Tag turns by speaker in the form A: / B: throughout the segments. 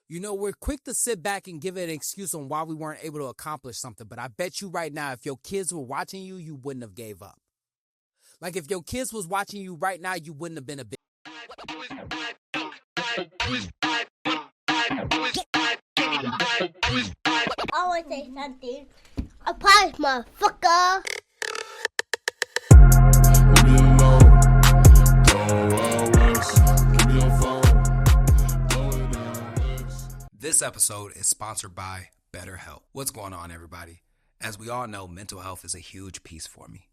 A: You know, we're quick to sit back and give it an excuse on why we weren't able to accomplish something. But I bet you right now, if your kids were watching you, you wouldn't have gave up. Like if your kids was watching you right now, you wouldn't have been a bitch.
B: I want to say something. A prize, motherfucker.
A: This episode is sponsored by BetterHelp. What's going on, everybody? As we all know, mental health is a huge piece for me.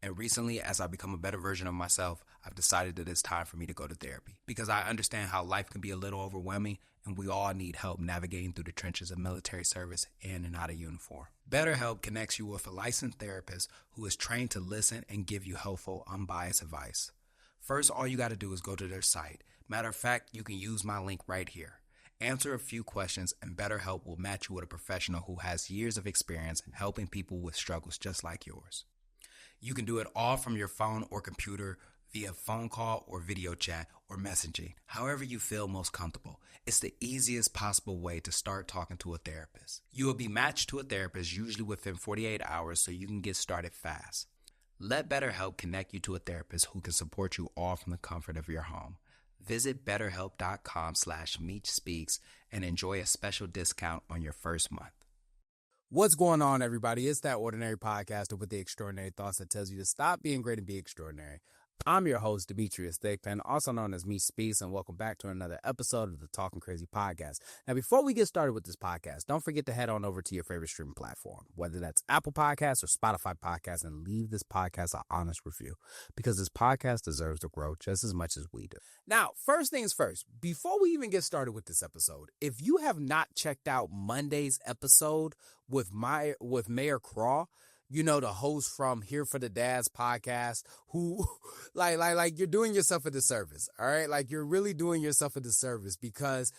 A: And recently, as I become a better version of myself, I've decided that it's time for me to go to therapy because I understand how life can be a little overwhelming and we all need help navigating through the trenches of military service in and out of uniform. BetterHelp connects you with a licensed therapist who is trained to listen and give you helpful, unbiased advice. First, all you got to do is go to their site. Matter of fact, you can use my link right here. Answer a few questions and BetterHelp will match you with a professional who has years of experience helping people with struggles just like yours. You can do it all from your phone or computer via phone call or video chat or messaging, however you feel most comfortable. It's the easiest possible way to start talking to a therapist. You will be matched to a therapist usually within 48 hours so you can get started fast. Let BetterHelp connect you to a therapist who can support you all from the comfort of your home. Visit BetterHelp.com/Meech Speaks and enjoy a special discount on your first month. What's going on, everybody? It's that ordinary podcaster with the extraordinary thoughts that tells you to stop being great and be extraordinary. I'm your host, Demetrius Thigpen, also known as Meech Speaks, and welcome back to another episode of the Talkin Crazy Podcast. Now, before we get started with this podcast, don't forget to head on over to your favorite streaming platform, whether that's Apple Podcasts or Spotify Podcasts, and leave this podcast an honest review, because this podcast deserves to grow just as much as we do. Now, first things first, before we even get started with this episode, if you have not checked out Monday's episode with Mayor Craw, you know, the host from Here for the Dads podcast, who like you're doing yourself a disservice. All right. Like you're really doing yourself a disservice because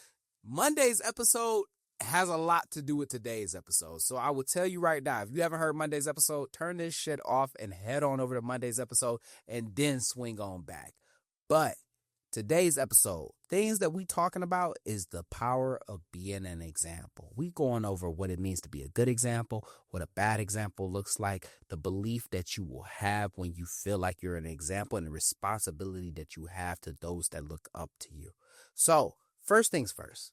A: Monday's episode has a lot to do with today's episode. So I will tell you right now, if you haven't heard Monday's episode, turn this shit off and head on over to Monday's episode and then swing on back. But today's episode, things that we talking about is the power of being an example. We going over what it means to be a good example, what a bad example looks like, the belief that you will have when you feel like you're an example, and the responsibility that you have to those that look up to you. So, first things first.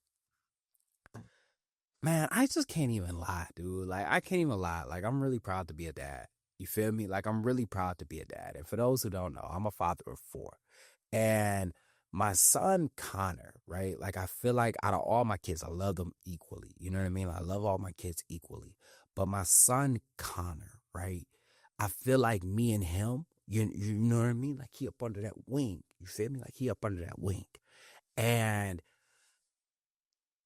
A: Man, I just can't even lie, dude. Like, I can't even lie. Like, I'm really proud to be a dad. You feel me? Like, I'm really proud to be a dad. And for those who don't know, I'm a father of 4. And my son, Connor, right? Like, I feel like out of all my kids, I love them equally. You know what I mean? I love all my kids equally. But my son, Connor, right? I feel like me and him, you know what I mean? Like, he up under that wing. You feel me? Like, he up under that wing. And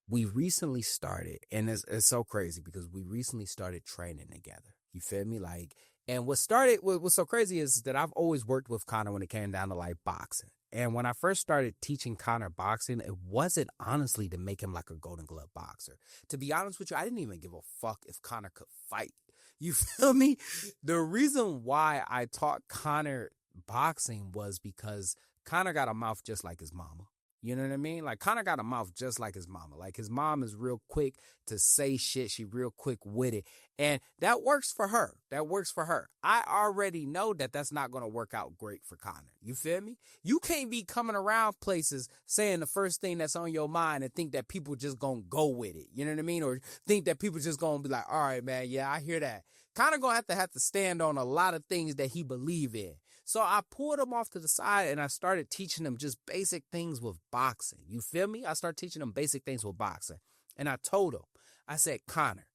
A: we recently started, and it's so crazy because we recently started training together. You feel me? Like, and what's so crazy is that I've always worked with Connor when it came down to like boxing. And when I first started teaching Connor boxing, it wasn't honestly to make him like a Golden Glove boxer. To be honest with you, I didn't even give a fuck if Connor could fight. You feel me? The reason why I taught Connor boxing was because Connor got a mouth just like his mama. You know what I mean? Like, Connor got a mouth just like his mama. Like, his mom is real quick to say shit. She real quick with it. And that works for her. That works for her. I already know that that's not going to work out great for Connor. You feel me? You can't be coming around places saying the first thing that's on your mind and think that people just going to go with it. You know what I mean? Or think that people just going to be like, all right, man, yeah, I hear that. Connor going to have to stand on a lot of things that he believe in. So I pulled him off to the side and I started teaching him just basic things with boxing. You feel me? I started teaching him basic things with boxing. And I told him, I said, Connor,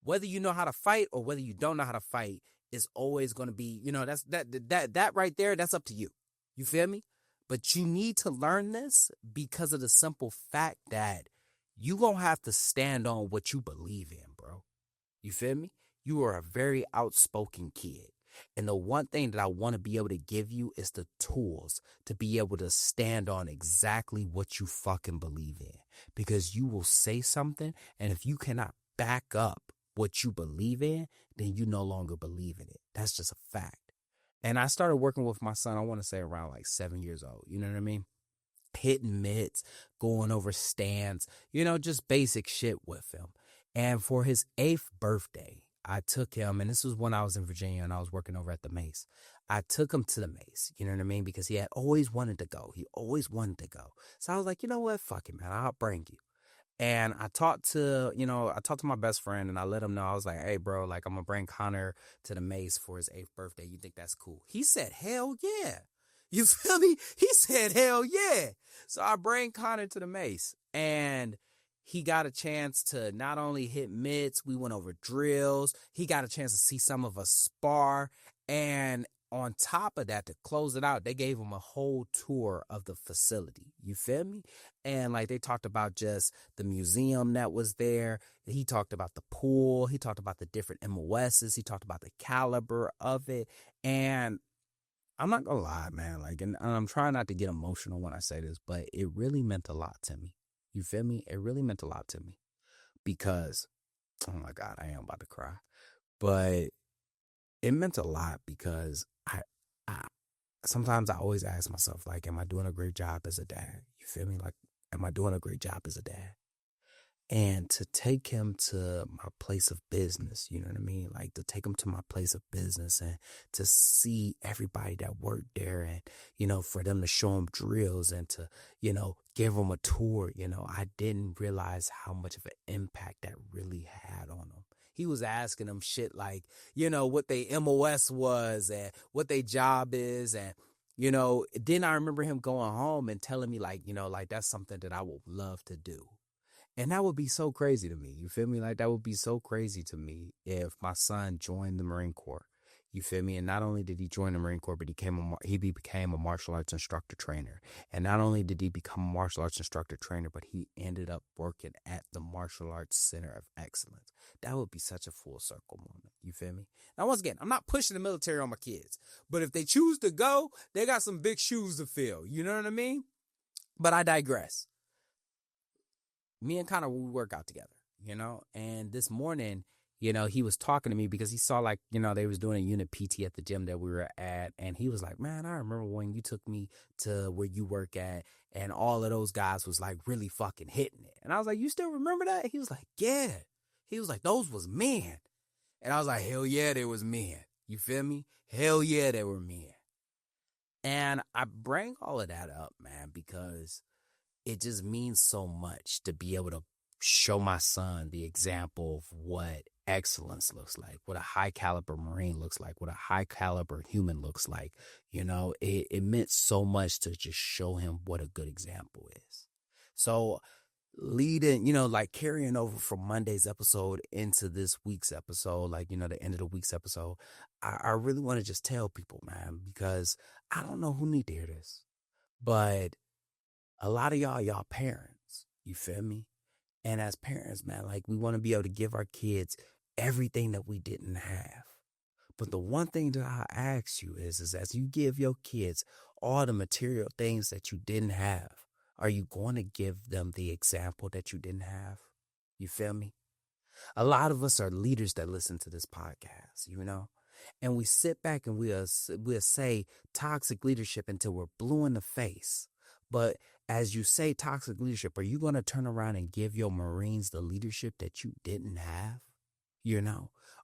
A: whether you know how to fight or whether you don't know how to fight is always going to be, you know, that right there, that's up to you. You feel me? But you need to learn this because of the simple fact that you going to have to stand on what you believe in, bro. You feel me? You are a very outspoken kid. And the one thing that I want to be able to give you is the tools to be able to stand on exactly what you fucking believe in. Because you will say something, and if you cannot back up what you believe in, then you no longer believe in it. That's just a fact. And I started working with my son, I want to say around like 7 years old. You know what I mean? hitting mitts, going over stands, just basic shit with him. And for his 8th birthday, I took him, and this was when I was in Virginia and I was working over at the Mace. I took him to the Mace, you know what I mean? Because he had always wanted to go. He always wanted to go. So I was like, you know what? Fuck it, man. I'll bring you. And I talked to my best friend, and I let him know. I was like, hey, bro, like, I'm going to bring Connor to the Mace for his 8th birthday. You think that's cool? He said, hell yeah. You feel me? He said, hell yeah. So I bring Connor to the Mace, and he got a chance to not only hit mitts, we went over drills. He got a chance to see some of us spar. And on top of that, to close it out, they gave him a whole tour of the facility. You feel me? And like, they talked about just the museum that was there. He talked about the pool. He talked about the different MOSs. He talked about the caliber of it. And I'm not gonna lie, man. Like, and I'm trying not to get emotional when I say this, but it really meant a lot to me. You feel me? It really meant a lot to me because, oh my God, I am about to cry. But it meant a lot because I sometimes I always ask myself, like, am I doing a great job as a dad? You feel me? Like, am I doing a great job as a dad? And to take him to my place of business, you know what I mean? Like, to take him to my place of business and to see everybody that worked there and, for them to show him drills and to, give him a tour, I didn't realize how much of an impact that really had on him. He was asking them shit like, what they MOS was and what their job is. And, then I remember him going home and telling me like, like, that's something that I would love to do. And that would be so crazy to me. You feel me? Like, that would be so crazy to me if my son joined the Marine Corps. You feel me? And not only did he join the Marine Corps, but he became a martial arts instructor trainer. And not only did he become a martial arts instructor trainer, but he ended up working at the Martial Arts Center of Excellence. That would be such a full circle moment. You feel me? Now, once again, I'm not pushing the military on my kids, but if they choose to go, they got some big shoes to fill. You know what I mean? But I digress. Me and Connor, we work out together, and this morning, he was talking to me because he saw like, they was doing a unit PT at the gym that we were at. And he was like, man, I remember when you took me to where you work at and all of those guys was like really fucking hitting it. And I was like, you still remember that? He was like, yeah. He was like, those was men. And I was like, hell yeah, they was men. You feel me? Hell yeah, they were men. And I bring all of that up, man, because it just means so much to be able to show my son the example of what excellence looks like, what a high caliber Marine looks like, what a high caliber human looks like. It meant so much to just show him what a good example is. So leading, like carrying over from Monday's episode into this week's episode, like, the end of the week's episode, I really want to just tell people, man, because I don't know who need to hear this, but a lot of y'all parents, you feel me? And as parents, man, like, we want to be able to give our kids everything that we didn't have. But the one thing that I ask you is as you give your kids all the material things that you didn't have, are you going to give them the example that you didn't have? You feel me? A lot of us are leaders that listen to this podcast, and we sit back and we'll say toxic leadership until we're blue in the face. But as you say toxic leadership, are you going to turn around and give your Marines the leadership that you didn't have?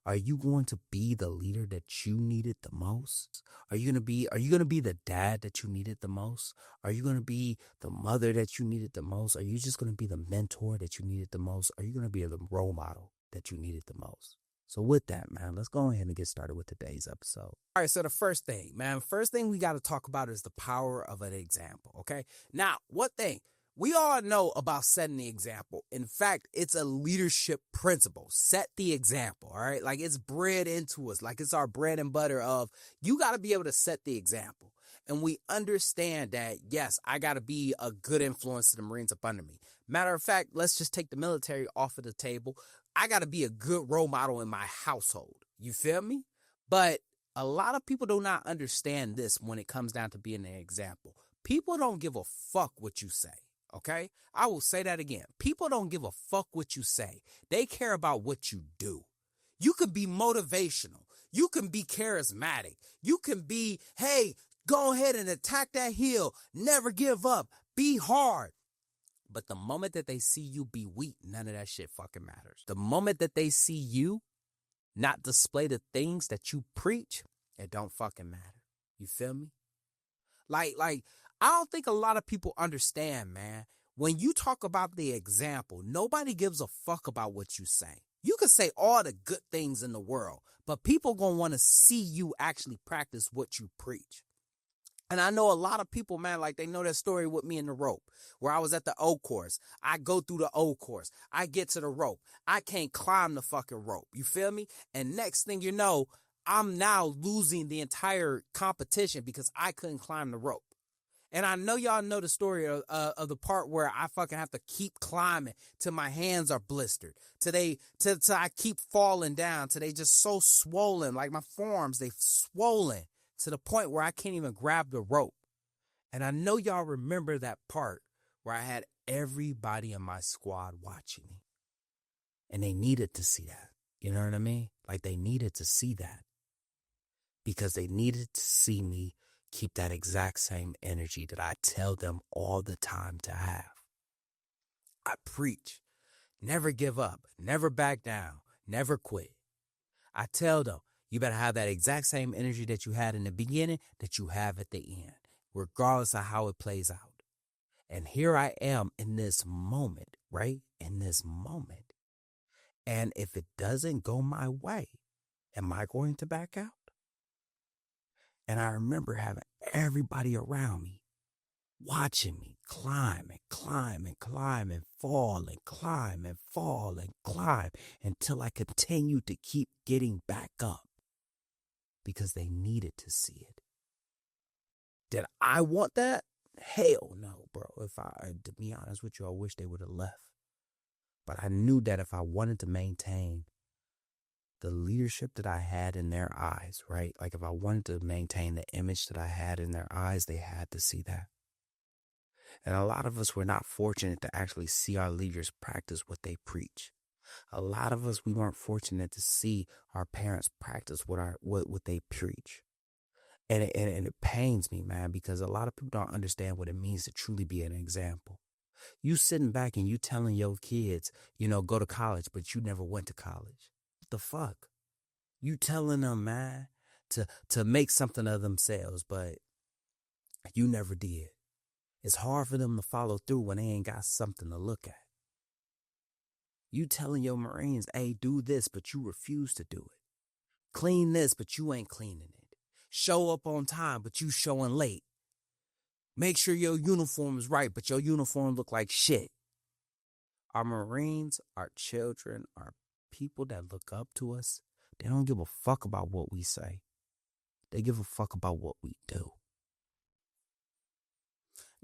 A: Are you going to be the leader that you needed the most? Are you going to be the dad that you needed the most? Are you going to be the mother that you needed the most? Are you just going to be the mentor that you needed the most? Are you going to be the role model that you needed the most? So with that, man, let's go ahead and get started with today's episode. All right, so the first thing we got to talk about is the power of an example, okay? Now, one thing, we all know about setting the example. In fact, it's a leadership principle. Set the example, all right? Like, it's bred into us. Like, it's our bread and butter of you got to be able to set the example. And we understand that, yes, I got to be a good influence to the Marines up under me. Matter of fact, let's just take the military off of the table. I got to be a good role model in my household. You feel me? But a lot of people do not understand this when it comes down to being an example. People don't give a fuck what you say. Okay? I will say that again. People don't give a fuck what you say. They care about what you do. You can be motivational. You can be charismatic. You can be, hey, go ahead and attack that hill. Never give up. Be hard. But the moment that they see you be weak, none of that shit fucking matters. The moment that they see you not display the things that you preach, it don't fucking matter. You feel me? Like, I don't think a lot of people understand, man. When you talk about the example, nobody gives a fuck about what you say. You can say all the good things in the world, but people gonna want to see you actually practice what you preach. And I know a lot of people, man, like they know that story with me in the rope, where I was at the O course. I go through the O course. I get to the rope. I can't climb the fucking rope. You feel me? And next thing you know, I'm now losing the entire competition because I couldn't climb the rope. And I know y'all know the story of the part where I fucking have to keep climbing till my hands are blistered, till I keep falling down, till they just so swollen, like my forearms, they swollen to the point where I can't even grab the rope. And I know y'all remember that part where I had everybody in my squad watching me. And they needed to see that. You know what I mean? Like they needed to see that. Because they needed to see me keep that exact same energy that I tell them all the time to have. I preach, never give up, never back down, never quit. I tell them, you better have that exact same energy that you had in the beginning that you have at the end, regardless of how it plays out. And here I am in this moment, right? In this moment. And if it doesn't go my way, am I going to back out? And I remember having everybody around me watching me climb and climb and climb and fall and climb and fall and climb until I continued to keep getting back up because they needed to see it. Did I want that? Hell no, bro. To be honest with you, I wish they would have left. But I knew that if I wanted to maintain the leadership that I had in their eyes, right? Like if I wanted to maintain the image that I had in their eyes, they had to see that. And a lot of us were not fortunate to actually see our leaders practice what they preach. A lot of us, we weren't fortunate to see our parents practice what they preach. And it pains me, man, because a lot of people don't understand what it means to truly be an example. You sitting back and you telling your kids, go to college, but you never went to college. What the fuck? You telling them, man, to make something of themselves, but you never did. It's hard for them to follow through when they ain't got something to look at. You telling your Marines, hey, do this, but you refuse to do it. Clean this, but you ain't cleaning it. Show up on time, but you showing late. Make sure your uniform is right, but your uniform look like shit. Our Marines, our children, our people that look up to us, they don't give a fuck about what we say. They give a fuck about what we do.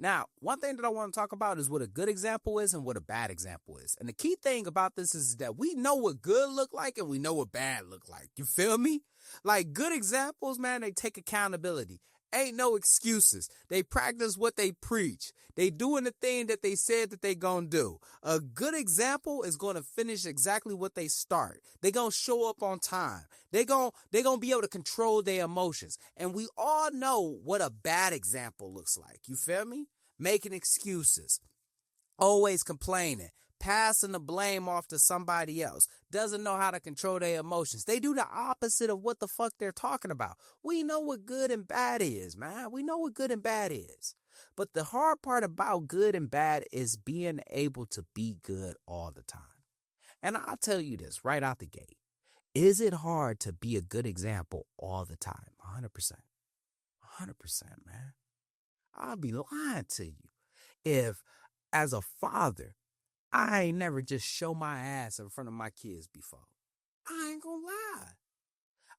A: Now, one thing that I want to talk about is what a good example is and what a bad example is. And the key thing about this is that we know what good look like and we know what bad look like. You feel me? Like good examples, man, they take accountability. Ain't no excuses. They practice what they preach. They doing the thing that they said that they gonna do. A good example is gonna finish exactly what they start. They gonna show up on time. They gonna be able to control their emotions. And we all know what a bad example looks like. You feel me? Making excuses. Always complaining. Passing the blame off to somebody else. Doesn't know how to control their emotions. They do the opposite of what the fuck they're talking about. We know what good and bad is, man. We know what good and bad is. But the hard part about good and bad is being able to be good all the time. And I'll tell you this right out the gate. Is it hard to be a good example all the time? 100%. 100%, man. I'll be lying to you if, as a father, I ain't never just show my ass in front of my kids before. I ain't gonna lie.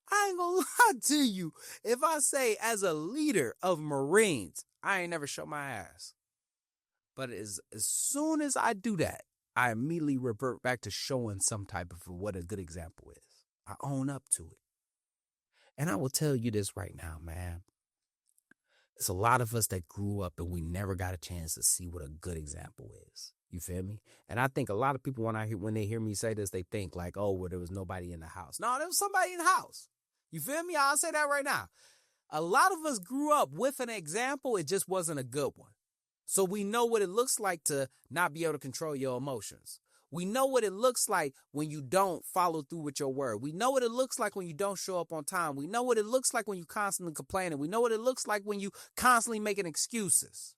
A: I ain't gonna lie to you. If I say as a leader of Marines, I ain't never show my ass. But as soon as I do that, I immediately revert back to showing some type of what a good example is. I own up to it. And I will tell you this right now, man. There's a lot of us that grew up and we never got a chance to see what a good example is. You feel me? And I think a lot of people, when they hear me say this, they think like, oh, well, there was nobody in the house. No, there was somebody in the house. You feel me? I'll say that right now. A lot of us grew up with an example. It just wasn't a good one. So we know what it looks like to not be able to control your emotions. We know what it looks like when you don't follow through with your word. We know what it looks like when you don't show up on time. We know what it looks like when you constantly complaining. We know what it looks like when you constantly making excuses.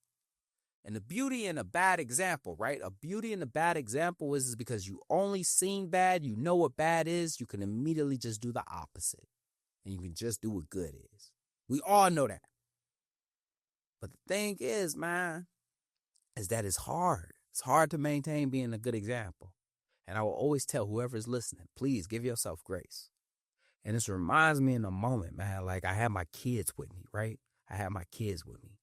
A: And the beauty in a bad example, right? A beauty in a bad example is because you only seen bad, you know what bad is, you can immediately just do the opposite. And you can just do what good is. We all know that. But the thing is, man, is that it's hard. It's hard to maintain being a good example. And I will always tell whoever is listening, please give yourself grace. And this reminds me in a moment, man, like I had my kids with me, right? I had my kids with me.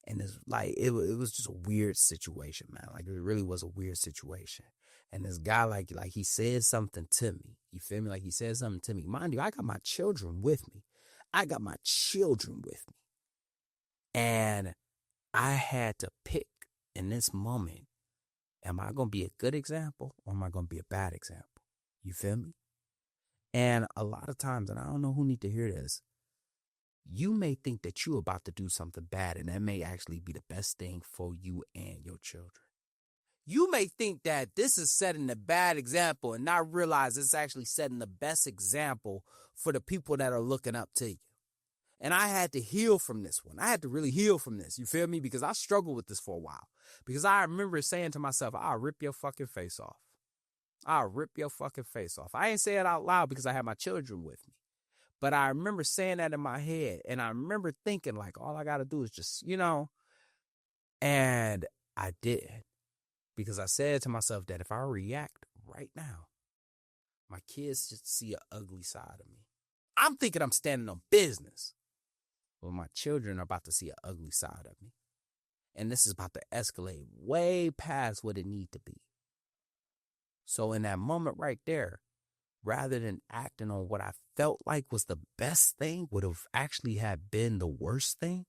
A: And it's like, it was just a weird situation, man. Like it really was a weird situation. And this guy, like he said something to me. You feel me? Like he said something to me. Mind you, I got my children with me. And I had to pick in this moment, am I going to be a good example or am I going to be a bad example? You feel me? And a lot of times, and I don't know who need to hear this, you may think that you're about to do something bad, and that may actually be the best thing for you and your children. You may think that this is setting a bad example and not realize it's actually setting the best example for the people that are looking up to you. And I had to heal from this one. I had to really heal from this. You feel me? Because I struggled with this for a while. Because I remember saying to myself, I'll rip your fucking face off. I'll rip your fucking face off. I ain't say it out loud because I had my children with me. But I remember saying that in my head. And I remember thinking like, all I got to do is just, and I did. Because I said to myself that if I react right now, my kids just see an ugly side of me. I'm thinking I'm standing on business. But my children are about to see an ugly side of me. And this is about to escalate way past what it need to be. So in that moment right there, rather than acting on what I felt like was the best thing, would have actually had been the worst thing,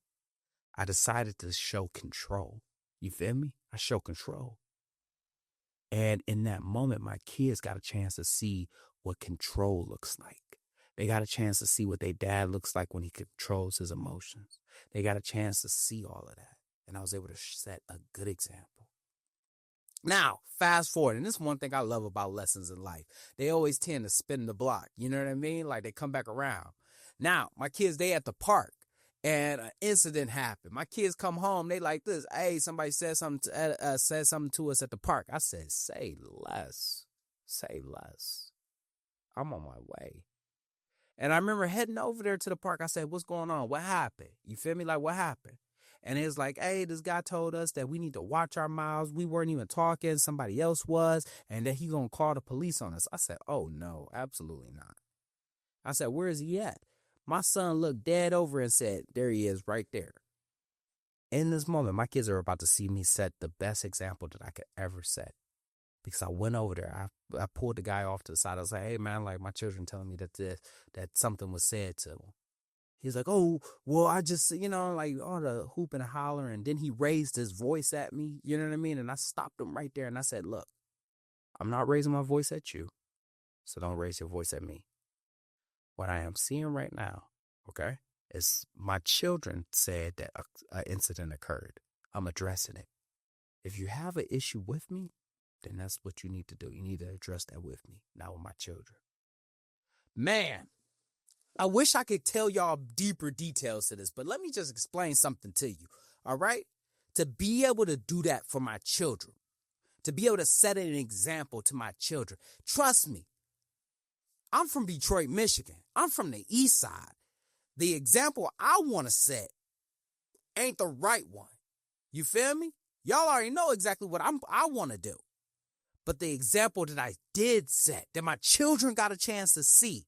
A: I decided to show control. You feel me? I show control. And in that moment, my kids got a chance to see what control looks like. They got a chance to see what their dad looks like when he controls his emotions. They got a chance to see all of that. And I was able to set a good example. Now, fast forward, and this is one thing I love about lessons in life. They always tend to spin the block. You know what I mean? Like they come back around. Now, my kids, they at the park and an incident happened. My kids come home. They like this. Hey, somebody said something to us at the park. I said, say less. Say less. I'm on my way. And I remember heading over there to the park. I said, what's going on? What happened? You feel me? Like, what happened? And it's like, hey, this guy told us that we need to watch our mouths. We weren't even talking. Somebody else was. And that he going to call the police on us. I said, oh, no, absolutely not. I said, where is he at? My son looked dead over and said, there he is right there. In this moment, my kids are about to see me set the best example that I could ever set. Because I went over there, I pulled the guy off to the side. I was like, hey, man, like my children telling me that something was said to him. He's like, oh, well, I just, like all the hoop and holler. And then he raised his voice at me. You know what I mean? And I stopped him right there. And I said, look, I'm not raising my voice at you. So don't raise your voice at me. What I am seeing right now, okay, is my children said that an incident occurred. I'm addressing it. If you have an issue with me, then that's what you need to do. You need to address that with me, not with my children. Man, I wish I could tell y'all deeper details to this, but let me just explain something to you, all right? To be able to do that for my children, to be able to set an example to my children, trust me, I'm from Detroit, Michigan. I'm from the east side. The example I want to set ain't the right one. You feel me? Y'all already know exactly what I want to do. But the example that I did set, that my children got a chance to see,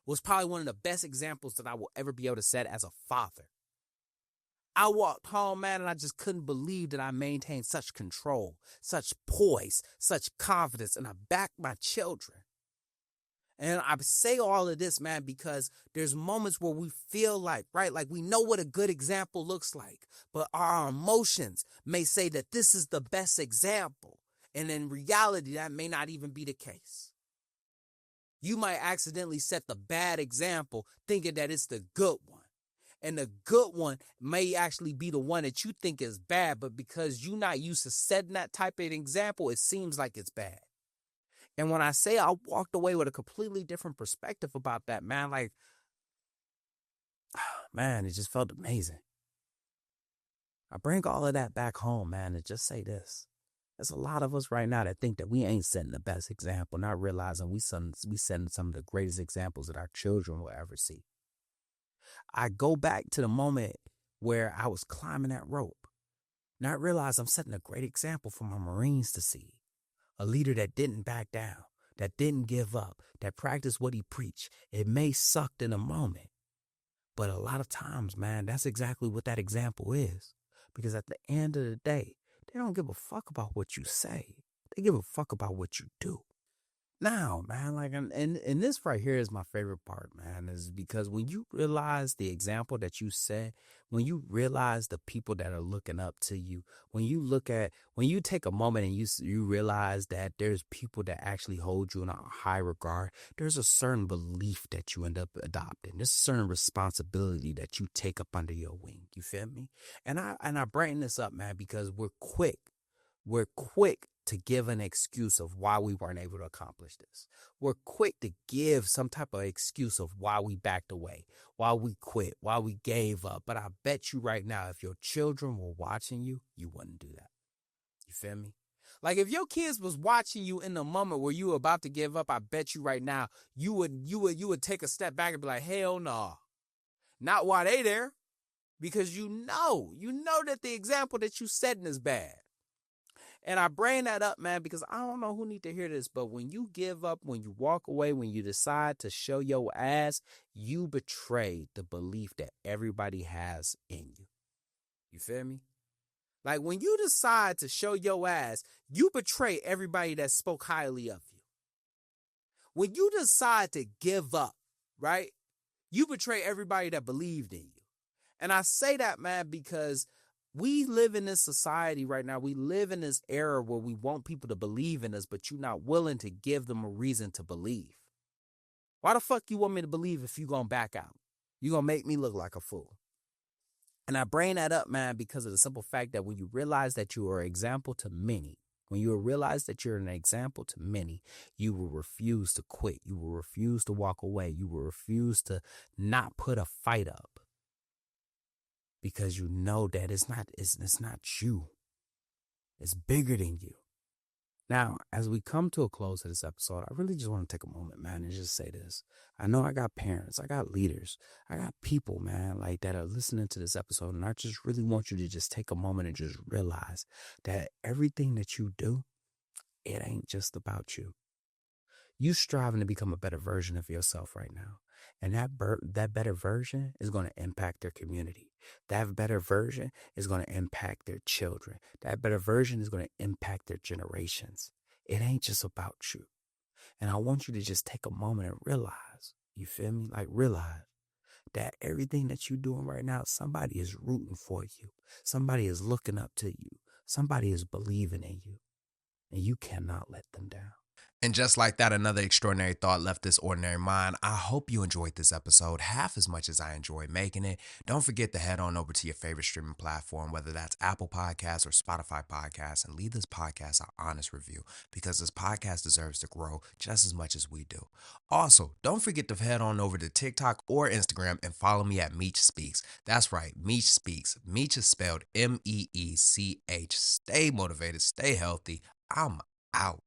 A: was probably one of the best examples that I will ever be able to set as a father. I walked home, man, and I just couldn't believe that I maintained such control, such poise, such confidence, and I backed my children. And I say all of this, man, because there's moments where we feel like, right, like we know what a good example looks like, but our emotions may say that this is the best example. And in reality, that may not even be the case. You might accidentally set the bad example thinking that it's the good one. And the good one may actually be the one that you think is bad, but because you're not used to setting that type of example, it seems like it's bad. And when I say I walked away with a completely different perspective about that, man, like, man, it just felt amazing. I bring all of that back home, man, and just say this. There's a lot of us right now that think that we ain't setting the best example, not realizing we setting some of the greatest examples that our children will ever see. I go back to the moment where I was climbing that rope, not realize I'm setting a great example for my Marines to see. A leader that didn't back down, that didn't give up, that practiced what he preached. It may suck in a moment, but a lot of times, man, that's exactly what that example is. Because at the end of the day, they don't give a fuck about what you say. They give a fuck about what you do. Now, man, like, and this right here is my favorite part, man, is because when you realize the example that you set, when you realize the people that are looking up to you, when you take a moment and you realize that there's people that actually hold you in a high regard, there's a certain belief that you end up adopting. There's a certain responsibility that you take up under your wing. You feel me? And I bring this up, man, because we're quick to give an excuse of why we weren't able to accomplish this. We're quick to give some type of excuse of why we backed away, why we quit, why we gave up. But I bet you right now, if your children were watching you, you wouldn't do that. You feel me? Like if your kids was watching you in the moment where you were about to give up, I bet you right now, you would take a step back and be like, hell no, not while they there. Because you know that the example that you setting is bad. And I bring that up, man, because I don't know who need to hear this, but when you give up, when you walk away, when you decide to show your ass, you betray the belief that everybody has in you. You feel me? Like when you decide to show your ass, you betray everybody that spoke highly of you. When you decide to give up, right, you betray everybody that believed in you. And I say that, man, because we live in this society right now. We live in this era where we want people to believe in us, but you're not willing to give them a reason to believe. Why the fuck you want me to believe if you gonna back out? You gonna make me look like a fool. And I bring that up, man, because of the simple fact that when you realize that you are an example to many, when you realize that you're an example to many, you will refuse to quit. You will refuse to walk away. You will refuse to not put a fight up. Because you know that it's not you. It's bigger than you. Now, as we come to a close of this episode, I really just want to take a moment, man, and just say this. I know I got parents, I got leaders, I got people, man, like that are listening to this episode. And I just really want you to just take a moment and just realize that everything that you do, it ain't just about you. You striving to become a better version of yourself right now. And that better version is going to impact their community. That better version is going to impact their children. That better version is going to impact their generations. It ain't just about you. And I want you to just take a moment and realize, you feel me? Like realize that everything that you're doing right now, somebody is rooting for you. Somebody is looking up to you. Somebody is believing in you. And you cannot let them down.
C: And just like that, another extraordinary thought left this ordinary mind. I hope you enjoyed this episode half as much as I enjoyed making it. Don't forget to head on over to your favorite streaming platform, whether that's Apple Podcasts or Spotify Podcasts, and leave this podcast an honest review because this podcast deserves to grow just as much as we do. Also, don't forget to head on over to TikTok or Instagram and follow me at Meech Speaks. That's right, Meech Speaks. Meech is spelled M-E-E-C-H. Stay motivated, stay healthy. I'm out.